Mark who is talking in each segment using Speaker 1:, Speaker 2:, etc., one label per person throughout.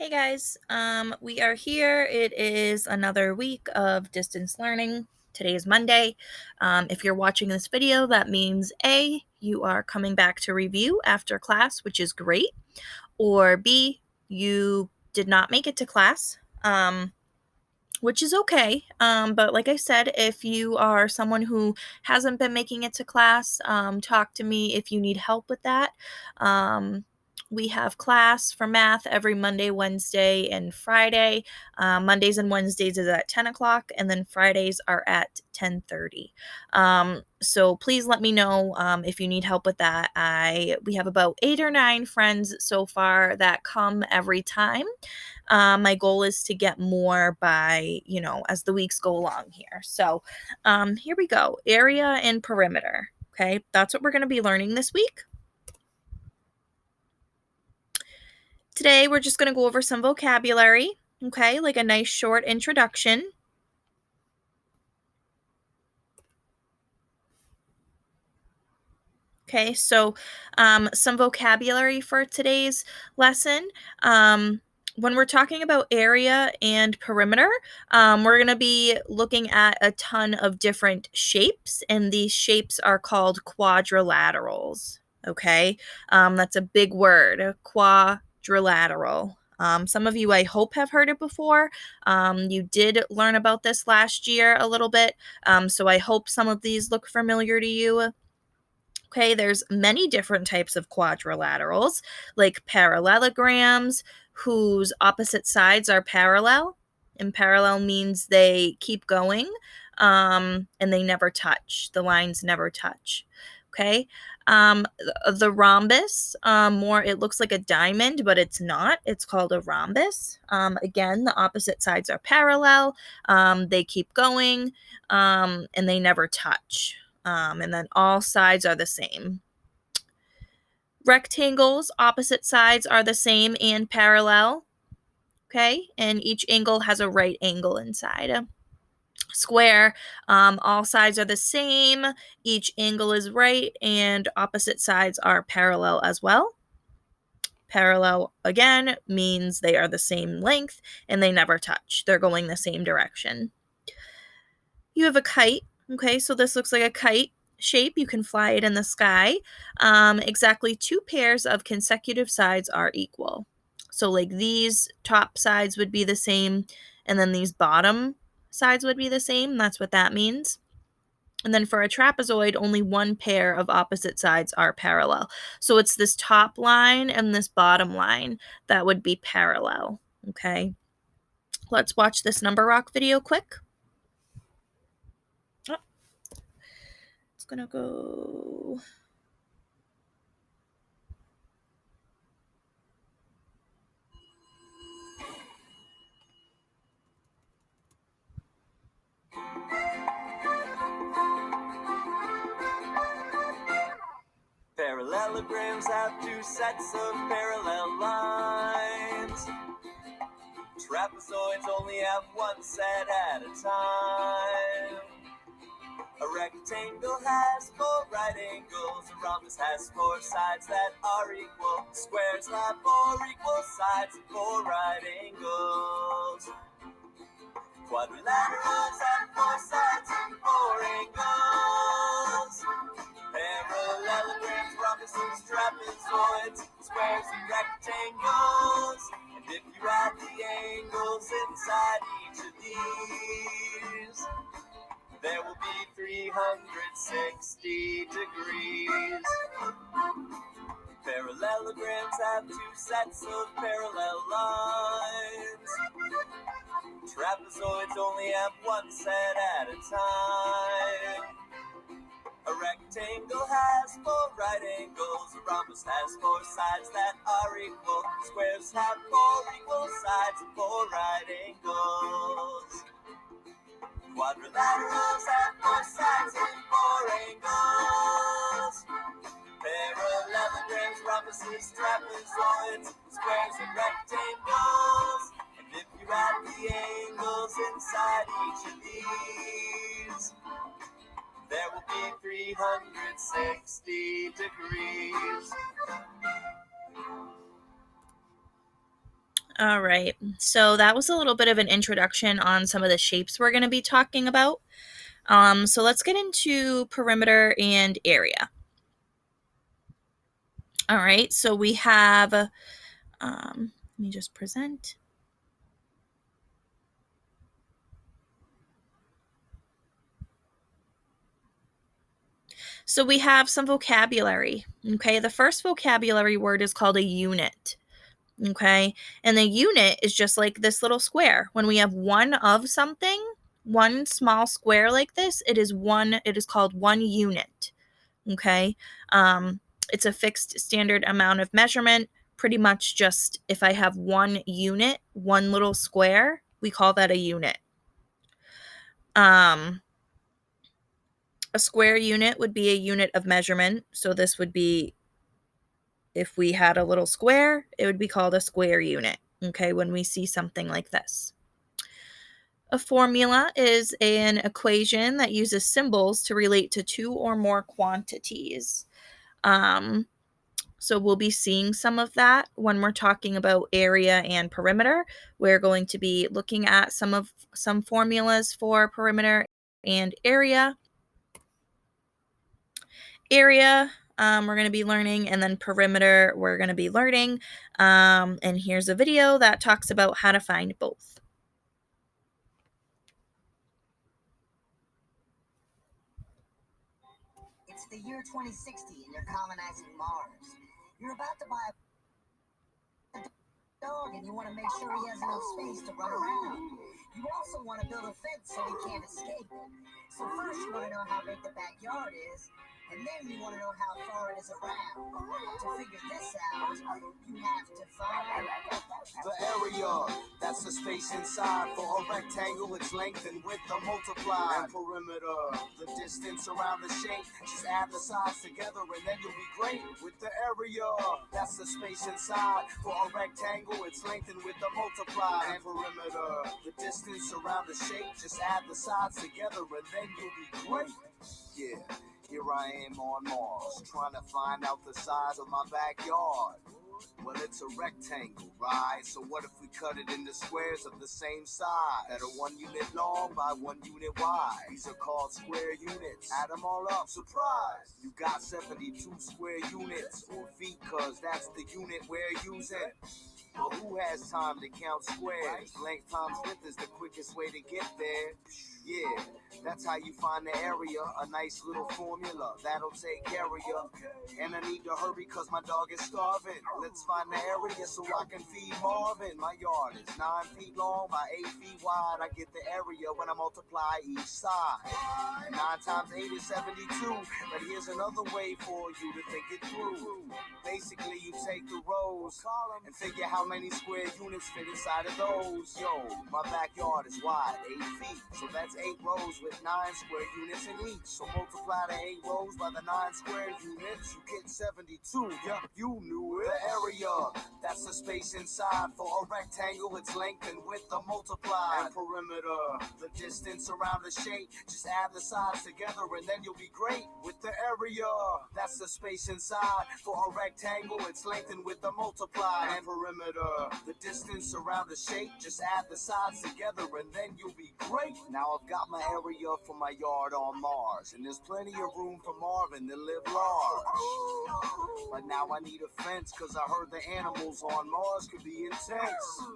Speaker 1: Hey guys, we are here. It is another week of distance learning. Today is Monday. If you're watching this video, that means A, you are coming back to review after class, which is great, or B, you did not make it to class. Which is okay. But like I said, if you are someone who hasn't been making it to class, talk to me if you need help with that. Um, we have class for math every Monday, Wednesday, and Friday. Mondays and Wednesdays is at 10 o'clock, and then Fridays are at 10:30. So please let me know if you need help with that. We have about 8 or 9 friends so far that come every time. My goal is to get more by, as the weeks go along here. So here we go. Area and perimeter. Okay, that's what we're going to be learning this week. Today, we're just going to go over some vocabulary, okay, like a nice short introduction. Okay, so some vocabulary for today's lesson. When we're talking about area and perimeter, we're going to be looking at a ton of different shapes, and these shapes are called quadrilaterals. Okay, that's a big word, quadrilateral. Some of you, I hope, have heard it before. You did learn about this last year a little bit, so I hope some of these look familiar to you. Okay, there's many different types of quadrilaterals, like parallelograms, whose opposite sides are parallel. And parallel means they keep going, and they never touch. The lines never touch. Okay, the rhombus, more it looks like a diamond, but it's not. It's called a rhombus. Again, the opposite sides are parallel. They keep going, and they never touch. And then all sides are the same. Rectangles, opposite sides are the same and parallel. Okay, and each angle has a right angle inside. Square, all sides are the same, each angle is right, and opposite sides are parallel as well. Parallel, again, means they are the same length and they never touch. They're going the same direction. You have a kite. Okay, so this looks like a kite shape. You can fly it in the sky. Exactly 2 pairs of consecutive sides are equal. So, like, these top sides would be the same, and then these bottom sides would be the same. That's what that means. And then for a trapezoid, only 1 pair of opposite sides are parallel. So it's this top line and this bottom line that would be parallel. Okay, let's watch this number rock video quick. Oh, it's gonna go.
Speaker 2: Parallelograms have 2 sets of parallel lines. Trapezoids only have 1 set at a time. A rectangle has 4 right angles. A rhombus has 4 sides that are equal. Squares have 4 equal sides and 4 right angles. Quadrilaterals have 4 sides and 4 angles. Parallelograms, rhombuses, trapezoids, squares, and rectangles. And if you add the angles inside each of these, there will be 360 degrees. Parallelograms have 2 sets of parallel lines. Trapezoids only have 1 set at a time. A rectangle has 4 right angles. A rhombus has 4 sides that are equal. Squares have 4 equal sides and 4 right angles. Quadrilaterals have 4 sides and 4 angles. Parallelograms, rhombuses, trapezoids, squares, and rectangles. And if you add the angles inside each of these, there will be 360 degrees.
Speaker 1: All right, so that was a little bit of an introduction on some of the shapes we're going to be talking about. So let's get into perimeter and area. All right, so we have, let me just present. So we have some vocabulary. Okay, the first vocabulary word is called a unit. Okay, and the unit is just like this little square. When we have one of something, one small square like this, it is called 1 unit. Okay, it's a fixed standard amount of measurement. Pretty much just if I have 1 unit, one little square, we call that a unit. Um, a square unit would be a unit of measurement. So this would be, if we had a little square, it would be called a square unit. Okay, when we see something like this. A formula is an equation that uses symbols to relate to two or more quantities. So we'll be seeing some of that when we're talking about area and perimeter. We're going to be looking at some formulas for perimeter and area. Area, we're going to be learning, and then perimeter, we're going to be learning. And here's a video that talks about how to find both.
Speaker 3: It's the year 2060 and you're colonizing Mars. You're about to buy a dog and you want to make sure he has enough space to run around. You also want to build a fence so he can't escape. So first you want to know how big the backyard is, and then you want to know how far it is around. To figure this out, you have to find
Speaker 2: The area, that's the space inside. For a rectangle, its length and width are multiplied. And perimeter, the distance around the shape. Just add the sides together and then you'll be great with the area. That's the space inside. For a rectangle, its length and width are multiplied. And perimeter, the distance around the shape. Just add the sides together and then you'll be great. Yeah. Here I am on Mars, trying to find out the size of my backyard. Well, it's a rectangle, right? So what if we cut it into squares of the same size that are 1 unit long by 1 unit wide? These are called square units. Add them all up, surprise! You got 72 square units, or feet, cause that's the unit we're using. But who has time to count squares? Length times width is the quickest way to get there. Yeah, that's how you find the area. A nice little formula that'll take care of you. And I need to hurry cause my dog is starving. Let's find the area so I can feed Marvin. My yard is 9 feet long by 8 feet wide. I get the area when I multiply each side. 9 times 8 is 72. But here's another way for you to think it through. Basically, you take the rows and figure how many square units fit inside of those. Yo, my backyard is wide, 8 feet. So that's 8 rows with 9 square units in each. So multiply the 8 rows by the 9 square units, you get 72. Yup, you knew it. The area, that's the space inside. For a rectangle, its length and width are multiplied. And perimeter, the distance around the shape. Just add the sides together and then you'll be great with the area. That's the space inside. For a rectangle, its length and width are multiplied. And perimeter, the distance around the shape. Just add the sides together and then you'll be great. Now I've got my area for my yard on Mars, and there's plenty of room for Marvin to live large. But now I need a fence, cause I heard the animals on Mars could be intense.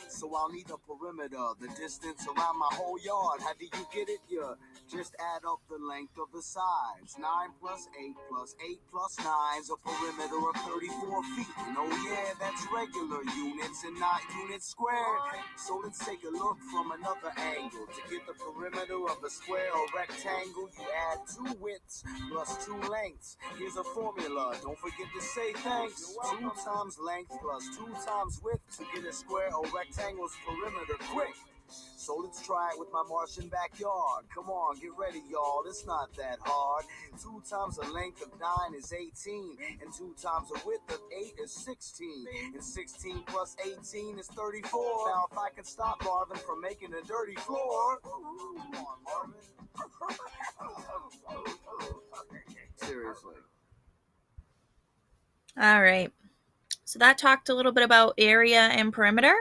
Speaker 2: So I'll need a perimeter, the distance around my whole yard. How do you get it? Yeah, just add up the length of the sides. 9 plus 8 plus 8 plus 9 is a perimeter of 34 feet. And oh yeah, that's regular units and not units squared. So let's take a look from another angle. To get the perimeter of a square or rectangle, you add 2 widths plus 2 lengths. Here's a formula, don't forget to say thanks. 2 times length plus 2 times width to get a square or rectangle's perimeter quick. So let's try it with my Martian backyard. Come on, get ready, y'all. It's not that hard. 2 times the length of 9 is 18. And 2 times the width of 8 is 16. And 16 plus 18 is 34. Now, if I can stop Marvin from making a dirty floor. Come on, Marvin. Seriously.
Speaker 1: All right. So that talked a little bit about area and perimeter.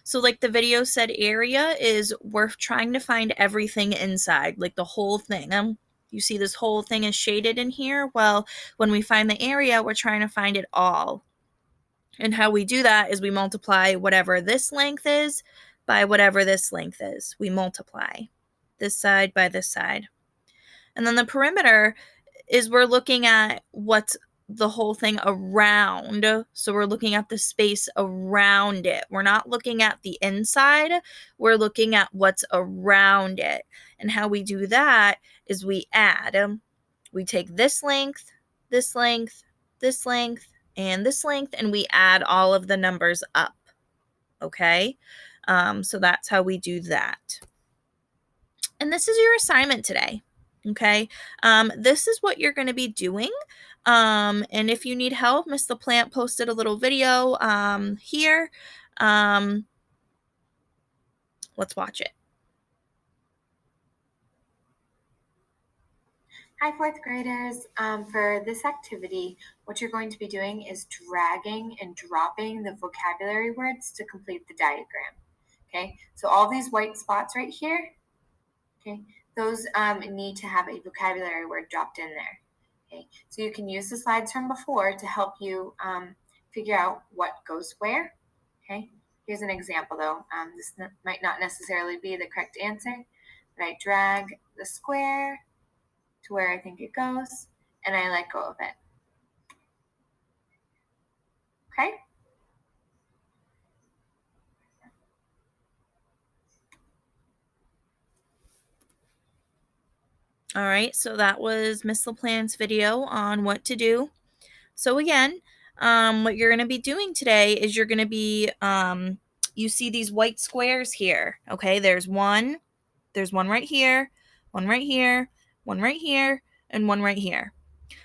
Speaker 1: So like the video said, area is we're trying to find everything inside, like the whole thing. You see this whole thing is shaded in here. Well, when we find the area, we're trying to find it all. And how we do that is we multiply whatever this length is by whatever this length is. We multiply this side by this side. And then the perimeter is we're looking at what's the whole thing around. So we're looking at the space around it. We're not looking at the inside. We're looking at what's around it. And how we do that is we add. We take this length, this length, this length, and this length, and we add all of the numbers up. Okay? So that's how we do that. And this is your assignment today. Okay, this is what you're going to be doing. And if you need help, Miss LaPlante posted a little video here. Let's watch it.
Speaker 4: Hi, fourth graders. For this activity, what you're going to be doing is dragging and dropping the vocabulary words to complete the diagram. Okay, so all these white spots right here, okay, those need to have a vocabulary word dropped in there. Okay, so you can use the slides from before to help you figure out what goes where. Okay, here's an example though. This might not necessarily be the correct answer, but I drag the square to where I think it goes, and I let go of it. Okay?
Speaker 1: All right, so that was Miss LaPlante's video on what to do. So again, what you're going to be doing today is you're going to be, you see these white squares here. Okay, there's one right here, one right here, one right here, and one right here.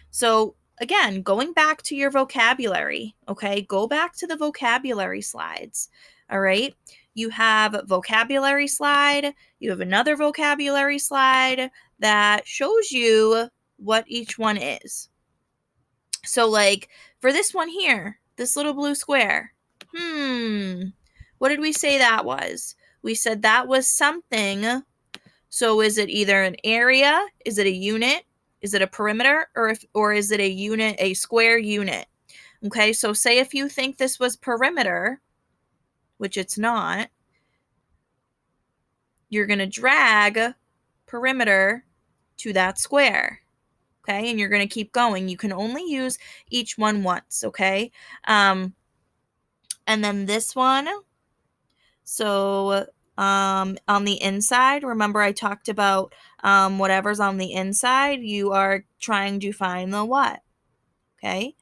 Speaker 1: So again, going back to your vocabulary, okay, go back to the vocabulary slides. All right, you have vocabulary slide, you have another vocabulary slide that shows you what each one is. So like for this one here, this little blue square, what did we say that was? We said that was something. So is it either an area? Is it a unit? Is it a perimeter? Or is it a unit, a square unit? Okay, so say if you think this was perimeter, which it's not, you're going to drag perimeter to that square. Okay, and you're going to keep going. You can only use each one once, okay? And then this one, so on the inside, remember I talked about whatever's on the inside, you are trying to find the what, okay?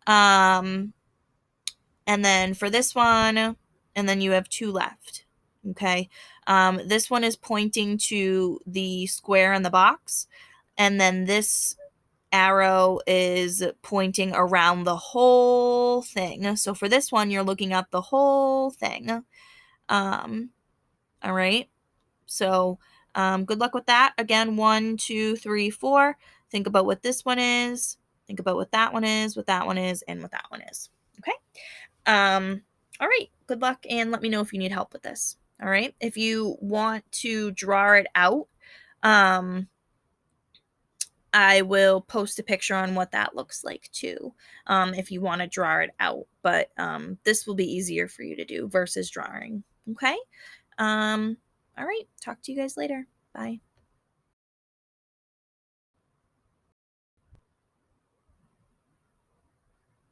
Speaker 1: And then for this one, and then you have two left, okay? This one is pointing to the square in the box, and then this arrow is pointing around the whole thing. So for this one, you're looking at the whole thing. All right. So good luck with that. Again, 1, 2, 3, 4. Think about what this one is. Think about what that one is, what that one is, and what that one is. Okay. All right. Good luck, and let me know if you need help with this. All right. If you want to draw it out, I will post a picture on what that looks like too, if you want to draw it out. But this will be easier for you to do versus drawing. Okay. All right. Talk to you guys later. Bye.